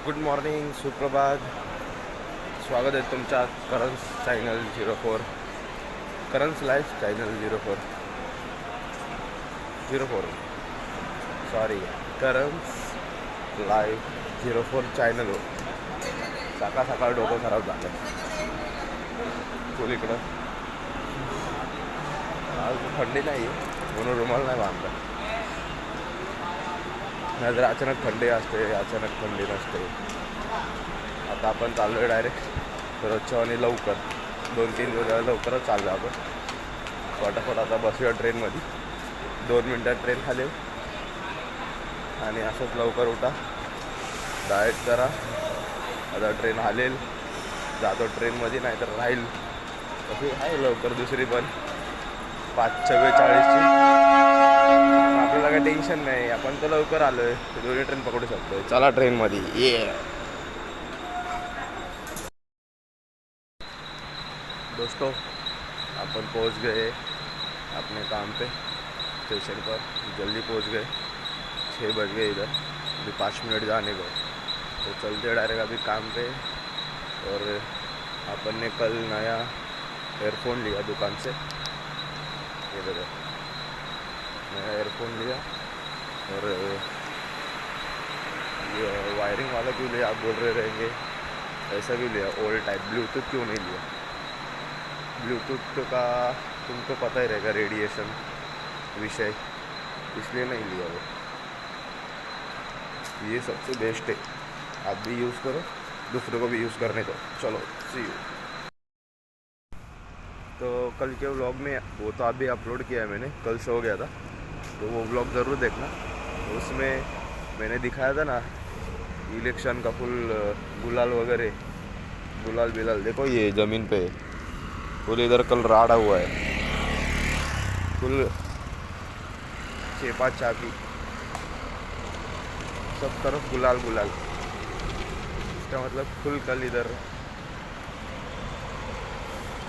Good morning, सुप्रभात. स्वागत आहे तुमच्या Karan's channel 04, Karan's life channel 04 sorry, Karan's life 04 channel. सकाळ सकाळ डोकं खराब झालं फुल इकडं. आज थंडी नाही म्हणून रुमाल नाही बांधला. नाहीतर अचानक थंडी असते, अचानक थंडी नसते. आता आपण चाललो आहे डायरेक्ट रोजच्या आणि लवकर 2-3 दिवस लवकरच चाललो आपण. फटाफट आता बसूया ट्रेनमध्ये. 2 मिनटात ट्रेन खाली आणि असंच लवकर उठा, डाएट करा. आता ट्रेन हालेल, जातो ट्रेनमध्ये, नाहीतर राहील. तशी आहे लवकर दुसरी पण 5:44ची. आपल्याला काही टेन्शन नाही, आपण तर लवकर आलो आहे, दोन्ही ट्रेन पकडू शकतो. चला ट्रेनमध्ये ये. दोस्तों, अपन पहुंच गए अपने काम पे, स्टेशन पर. जल्दी पहुंच गए, 6 बज गए इधर. अभी 5 मिनट जाने को, तो चलते डायरेक्ट अभी काम पे. और अपन ने कल नया एयरफोन लिया दुकान से. ये देखो, नया एयरफोन लिया. और ये वायरिंग वाला क्यों लिया आप बोल रहे रहेंगे, ऐसा क्यों लिया ओल्ड टाइप. ब्लूटूथ क्यों नहीं लिया. ब्लूटूथ का तुमको पता ही रहेगा, रेडिएशन विषय, इसलिए नहीं लिया वो. ये सबसे बेस्ट है, आप भी यूज़ करो, दूसरों को भी यूज़ करने दो. चलो सी यू. तो कल के व्लॉग में वो तो अभी अपलोड किया है मैंने, कल सो गया था, तो वो व्लॉग ज़रूर देखना. तो उसमें मैंने दिखाया था ना इलेक्शन का फुल गुलाल वगैरह, गुलाल बिलाल. देखो ये ज़मीन पे फुल इधर कल राड़ा हुआ है, फुल चेपा चापी, सब तरफ गुलाल गुलाल. इसका मतलब फुल कल इधर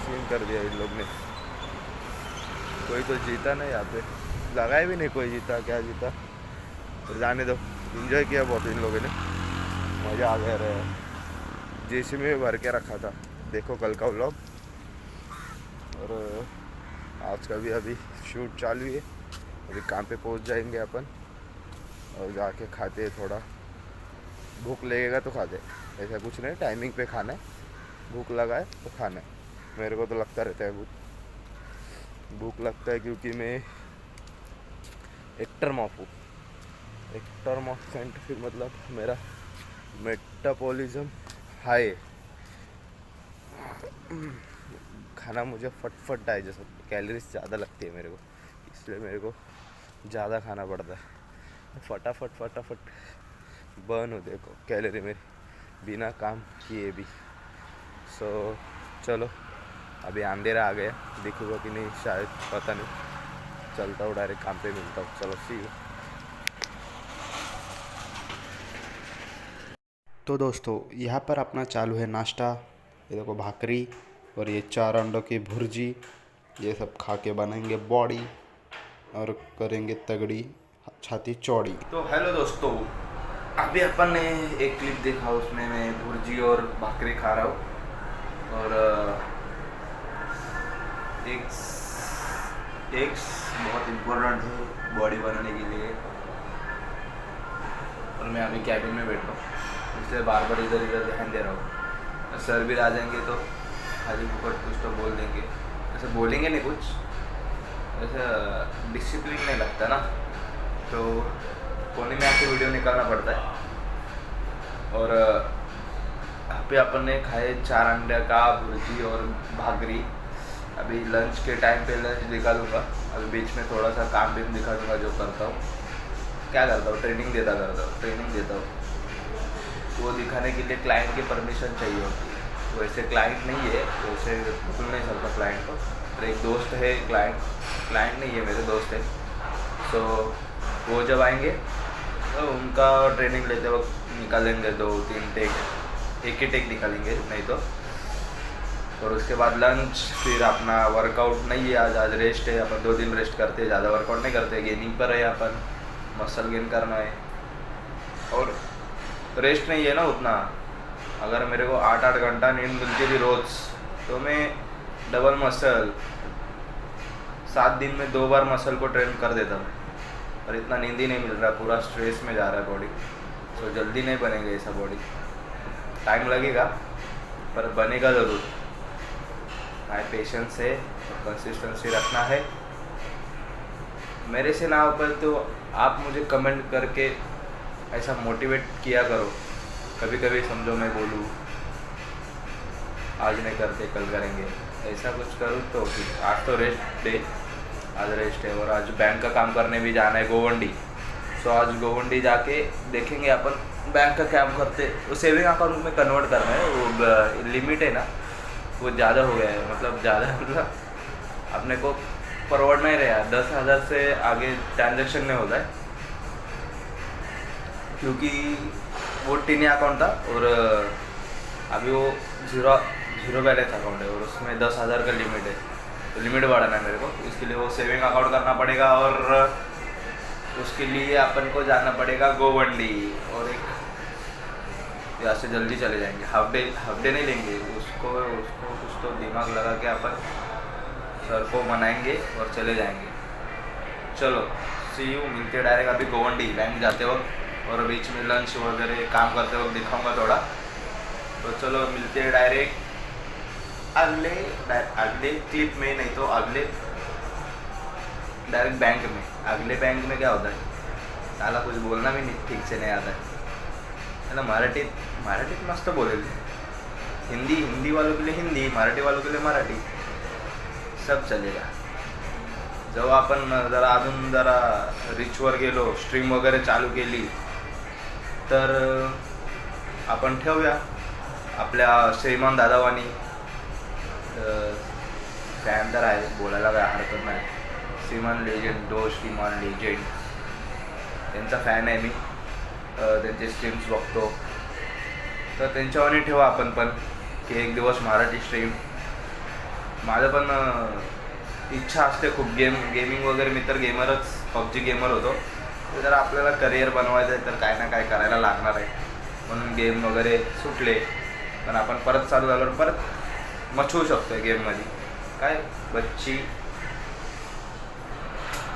सीन कर दिया इन लोग ने. कोई तो जीता नहीं यहाँ पे, लगाया भी नहीं कोई जीता, क्या जीता. तो जाने दो, एंजॉय किया बहुत इन लोगों ने, मज़ा आ गया रहा. जेसी में भर के रखा था. देखो कल का व्लॉग. और आज का भी अभी शूट चालू है. अभी काम पे पहुंच जाएंगे अपन और जाके खाते हैं. थोड़ा भूख लगेगा तो खाते, ऐसा कुछ नहीं, टाइमिंग पे खाना है. भूख लगा है तो खाना है. मेरे को तो लगता रहता है भूख लगता है, क्योंकि मैं एक्टरमॉफ हूँ. एक्टरमॉफ साइंटिफिक मतलब मेरा मेटाबॉलिज्म हाई. खाना मुझे फटफट डाइजेस्ट होता है, कैलोरीज ज़्यादा लगती है मेरे को, इसलिए मेरे को ज़्यादा खाना पड़ता है. फटाफट बर्न हो, देखो कैलोरी मेरी बिना काम किए भी. सो चलो, अभी अंधेरा आ गया, दिखूगा कि नहीं शायद, पता नहीं. चलता हूँ डायरेक्ट काम पे, मिलता हूँ. चलो सी यू. तो दोस्तों, यहाँ पर अपना चालू है नाश्ता. ये देखो भाकरी और ये 4 अंडों की भुर्जी. ये सब खा के बनाएंगे बॉडी और करेंगे तगड़ी छाती चौड़ी. तो हेलो दोस्तों, अभी अपन ने एक क्लिप देखा, उसमें मैं भुर्जी और भाकरी खा रहा हूँ. और एग्स बहुत इम्पोर्टेंट है बॉडी बनाने के लिए. और मैं अभी कैबिन में बैठा हूँ, इसलिए बार बार इधर इधर ध्यान दे रहा हूँ. सर भी आ जाएंगे तो खाली फुकट कुछ तो बोल देंगे. ऐसे बोलेंगे नहीं कुछ, ऐसा डिसिप्लिन नहीं लगता ना, तो कोने में आके वीडियो निकालना पड़ता है. और अभी अपन ने खाए 4 अंडे का भुर्जी और भाकरी. अभी लंच के टाइम पे लंच निकालूंगा. अभी बीच में थोड़ा सा काम भी दिखा दूँगा जो करता हूँ. क्या करता हूँ, ट्रेनिंग देता हूँ. वो दिखाने के लिए क्लाइंट की परमिशन चाहिए होती है. वैसे क्लाइंट नहीं है, वैसे बिल्कुल नहीं चलता क्लाइंट को. मेरा एक दोस्त है, क्लाइंट नहीं है, मेरे दोस्त है. तो वो जब आएंगे तो उनका ट्रेनिंग लेते वक्त निकालेंगे 2-3 टेक, एक ही टेक निकालेंगे नहीं तो. और उसके बाद लंच, फिर अपना वर्कआउट नहीं है, आज रेस्ट है. अपन 2 दिन रेस्ट करते हैं, ज़्यादा वर्कआउट नहीं करते. गेनिंग पर है अपन, मसल गेन करना है. और रेस्ट नहीं है ना उतना। अगर मेरे को 8-8 घंटा नींद मिलती थी रोज़, तो मैं डबल मसल 7 दिन में 2 बार मसल को ट्रेन कर देता हूँ। और इतना नींद ही नहीं मिल रहा, पूरा स्ट्रेस में जा रहा है बॉडी। तो जल्दी नहीं बनेगा ऐसा बॉडी, टाइम लगेगा पर बनेगा ज़रूर। हाई पेशेंस है और कंसिस्टेंसी रखना है। मेरे से ना हो पाए तो आप मुझे कमेंट करके ऐसा मोटिवेट किया करो। कभी कभी समझो मैं बोलूँ आज नहीं करते कल करेंगे, ऐसा कुछ करूँ तो फिर आज तो रेस्ट डे, आज रेस्ट है। और आज बैंक का काम करने भी जाना है गोवंडी। सो आज गोवंडी जाके देखेंगे अपन बैंक का काम करते। वो सेविंग अकाउंट में कन्वर्ट करना है, वो लिमिट है ना वो ज़्यादा हो गया है। मतलब ज़्यादा मतलब अपने को परवड़ नहीं रहा, 10,000 से आगे ट्रांजेक्शन नहीं होता है। क्योंकि वो टीनी अकाउंट था और अभी वो जीरो बैलेंस अकाउंट है और उसमें 10,000 का लिमिट है। तो लिमिट बढ़ाना है मेरे को, इसके लिए वो सेविंग अकाउंट करना पड़ेगा। और उसके लिए अपन को जाना पड़ेगा गोवंडी। और एक यहाँ से जल्दी चले जाएंगे, हाफ डे नहीं लेंगे उसको कुछ तो दिमाग लगा के अपन सर को मनाएंगे और चले जाएंगे। चलो सी यू, मिलते डायरेक्ट अभी गोवंडी बैंक जाते वक्त। और बीच में लंच वगैरह काम करते वक्त दिखाऊंगा थोड़ा। तो चलो मिलते हैं डायरेक्ट अगले क्लिप में, नहीं तो अगले डायरेक्ट बैंक में। अगले बैंक में क्या होता है, साला कुछ बोलना भी नहीं ठीक से नहीं आता है ना। मराठीत मस्त बोलेल, हिंदी वालों के लिए हिंदी, मराठी वालों के लिए मराठी, सब चलेगा। जेव्हा आपण जरा रिचवर गेलो, स्ट्रीम वगैरे चालू केली, तर आपण ठेवूया आपल्या श्रीमान दादावानी फॅन तर आहे, बोलायला काय हरकत नाही। श्रीमान लेजेंड त्यांचा फॅन आहे मी, त्यांचे स्ट्रीम्स बघतो। तर त्यांच्यावानी ठेवा आपण पण की एक दिवस मराठी स्ट्रीम। माझं पण इच्छा असते खूप गेमिंग वगैरे, मी तर गेमरच, PUBG गेमर होतो। तर जर आपल्याला करिअर बनवायचं आहे तर काय ना काय करायला लागणार आहे, म्हणून गेम वगैरे सुटले। पण आपण परत चालू झाल्यावर परत मचवू शकतो गेममध्ये। काय बच्ची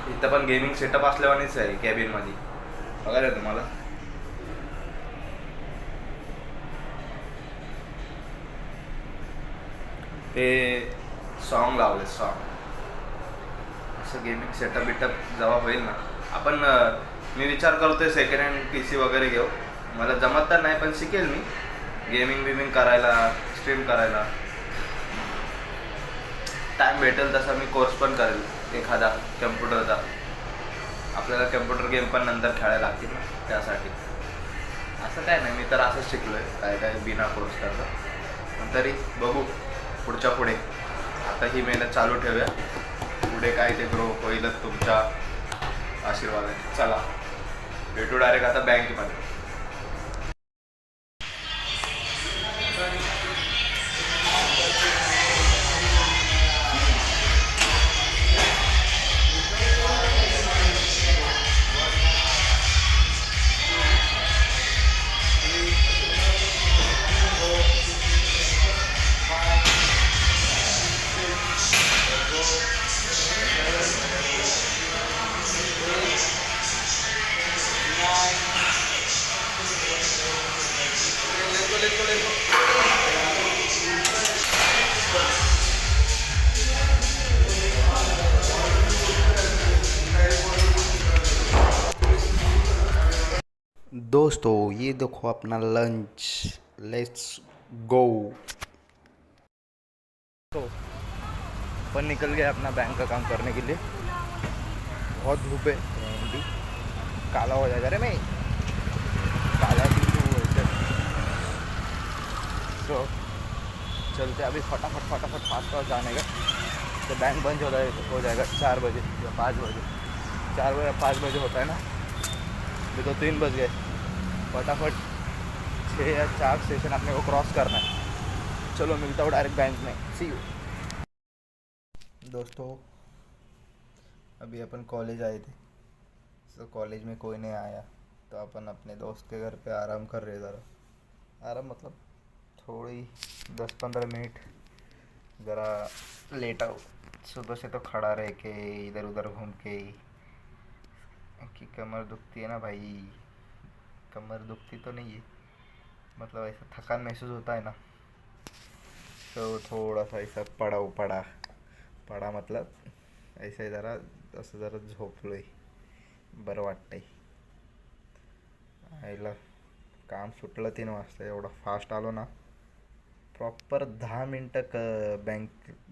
इथं पण गेमिंग सेटअप असल्यावानीच आहे कॅबिनमध्ये, बघायला तुम्हाला। ते सॉन्ग लावले, सॉन्ग असं गेमिंग सेटअप बिटअप जेव्हा होईल ना, आपण मी विचार करतोय सेकंड हँड PC वगैरे घेऊ। मला जमत तर नाही पण शिकेल मी गेमिंग करायला, स्ट्रीम करायला। टाइम भेटेल तसा मी कोर्स पण करेल एखादा कम्प्युटरचा। आपल्याला कम्प्युटर गेम पण नंतर खेळायला लागतील ना, त्यासाठी असं काय नाही, मी तर असंच शिकलो आहे काय बिना कोर्स करता। पण तरी बघू पुढच्या पुढे, आता ही मेहनत चालू ठेवूया, पुढे काय ते ग्रो होईलच तुमच्या आशीर्वादाने। चला भेटू डायरेक्ट आता बँकेमध्ये। दोस्तों ये देखो अपना लंच, लेट्स गो। तो अपन निकल गए अपना बैंक का काम करने के लिए। बहुत धूप है, काला हो जाएगा रे मैं, काला भी तो। तो चलते अभी फटाफट फास्ट जाने का। तो बैंक बंद हो जाएगा 4 बजे या 5 बजे, 4 बजे या 5 बजे होता है ना। अभी तो 3 बज गए, फटाफट 6 या 4 स्टेशन अपने को क्रॉस करना है। चलो मिलता हूँ डायरेक्ट बैंक में, सी यू। दोस्तों अभी अपन कॉलेज आए थे, तो कॉलेज में कोई नहीं आया, तो अपन अपने दोस्त के घर पे आराम कर रहे ज़रा, आराम मतलब थोड़ी 10-15 मिनट ज़रा लेटा हूँ। सुबह से तो खड़ा रह के इधर उधर घूम के कि कमर दुखती है ना भाई। कमर दुखती तो नहीं है, मतलब ऐसा थकान महसूस होता है ना, तो थोड़ा सा ऐसा पडा मतलब ऐसे जरा असं जरा झोपलोय, बरं वाटतंय. आईला काम सुटलं 3 वाजता, एवढा फास्ट आलो ना. प्रॉपर 10 मिनटं बँक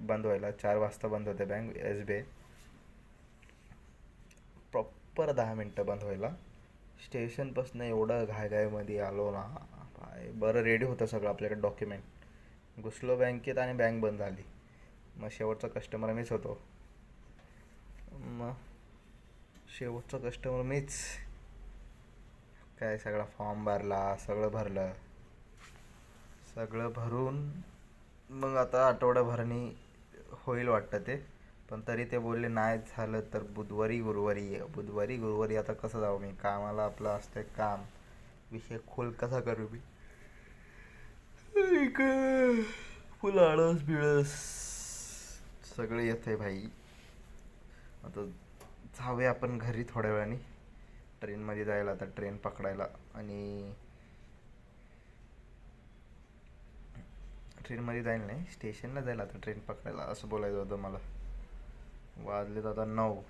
बंद व्हायला, 4 वाजता बंद होते बँक SBI. प्रॉपर 10 मिनटं बंद व्हायला. स्टेशनपासून एवढं घाईमध्ये आलो ना, बरं रेडी होतं सगळं आपल्याकडे डॉक्युमेंट. घुसलो बँकेत आणि बँक बंद झाली. मग शेवटचा कस्टमर मीच होतो. काय सगळा फॉर्म भरला, सगळं भरलं. सगळं भरून मग आता आठवड्याभरानी होईल वाटतं ते, पण तरी ते बोलले नाही झालं तर बुधवारी गुरुवारी आता कसं जाऊ मी कामाला, आपलं असतं काम, विषय खोल कसा करू मी. फुल आळस बिळस सगळं येत आहे भाई. आता जाऊया आपण घरी थोड्या वेळाने, ट्रेनमध्ये जायला, आता ट्रेन पकडायला. आणि ट्रेनमध्ये जाईल नाही, स्टेशनला जायला आता ट्रेन पकडायला असं बोलायचं होतं मला. वाजलेत आता 9,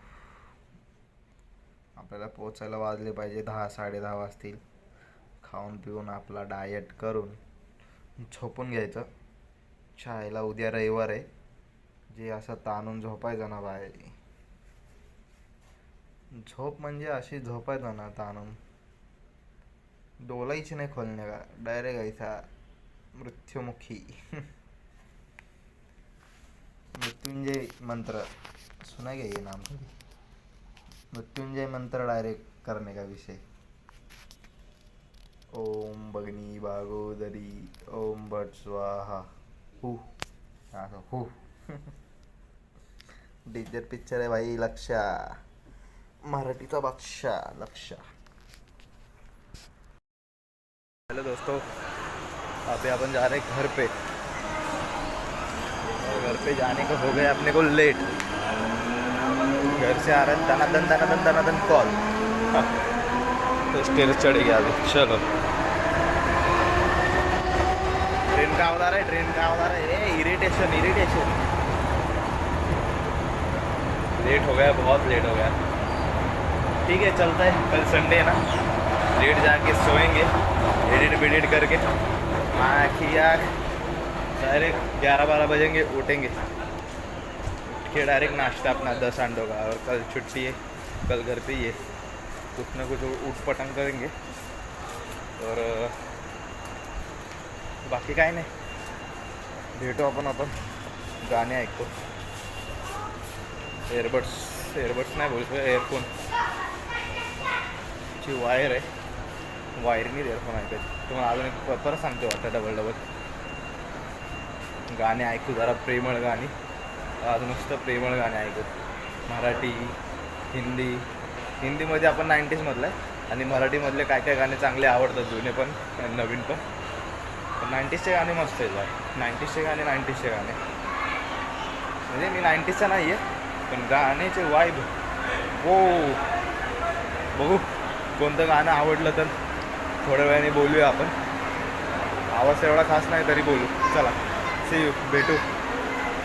आपल्याला पोचायला वाजले पाहिजे 10-10:30 वाजतील. खाऊन पिऊन आपला डाएट करून झोपून घ्यायचं. शाळेला उद्या रविवार आहे. जे असं ताणून झोपायचं ना बाय, झोप म्हणजे अशी झोपायचं ना ताणून, डोलायची नाही खोलणे का, डायरेक्ट ऐसा मृत्युमुखी. मृत्युंजय मंत्र सुना गया ये नाम कभी, मृत्युंजय मंत्र डायरेक्ट करने का विषय. ओम भगनी भागोदरी ओम भट स्वाहा हु हु. डिजर पिक्चर है भाई, लक्षा मराठीचा बादशाह लक्षा. हेलो दोस्तों, अभी अपन जा रहे हैं घर पे, और घर पे जाने को हो गया अपने को लेट. घर से आ रहा है दनादन कॉल, तो स्टेज चढ़ गया अभी. चलो ट्रेन का आवाज आ रहा है, इरिटेशन. लेट हो गया, बहुत लेट हो गया. ठीक है चलता है, कल संडे है ना, लेट जाके सोएंगे, एडिट करके आखिया डायरेक्ट 11-12 बजेंगे, उठेंगे, उठ के डायरेक्ट नाश्ता अपना 10 अंडों का. और कल छुट्टी है, कल घर पे ही है, कुछ ना कुछ उठ पटंग करेंगे. और बाकी काय नाही, भेटू आपण गाणे ऐकतो. एअरबड्स नाही बोलतो, एअरफोन ची वायर आहे, वायरनी एअरफोन ऐकायचे. तुम्हाला अजून एक परत सांगतो आता डबल गाणे ऐकू, जरा प्रेमळ गाणी. आज नुसतं प्रेमळ गाणे ऐकू, मराठी, हिंदीमध्ये आपण 90s मधलं आहे, आणि मराठीमधले काय गाणे चांगले आवडतात, जुने पण नवीन पण. 90sचे गाणे मस्त आहेत. 90sचे गाणे म्हणजे मी 90sचा नाही आहे, पण गाण्याचे वाईब हो. बघू कोणतं गाणं आवडलं तर थोड्या वेळाने बोलूया आपण. आवाज एवढा खास नाही तरी बोलू. चला सी यू, भेटू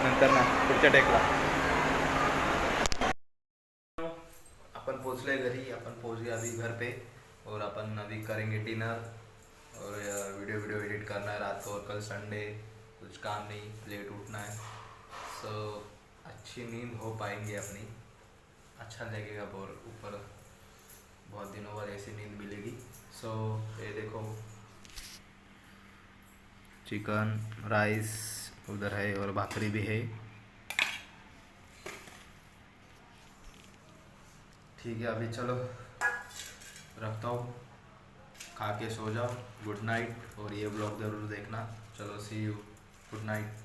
नंतर ना पुढच्या टेकला. अपन पहुँचले घरी, अपन पहुँच गए अभी घर पे, और अपन अभी करेंगे डिनर, और वीडियो एडिट करना है रात को. और कल संडे, कुछ काम नहीं, लेट उठना है, सो अच्छी नींद हो पाएंगे अपनी, अच्छा लगेगा. और ऊपर बहुत दिनों बाद ऐसी नींद मिलेगी. सो ये देखो चिकन राइस उधर है, और भाकरी भी है. ठीक है, अभी चलो रखता हूँ, खा के सो जाओ. गुड नाइट, और ये ब्लॉग ज़रूर देखना. चलो सी यू, गुड नाइट.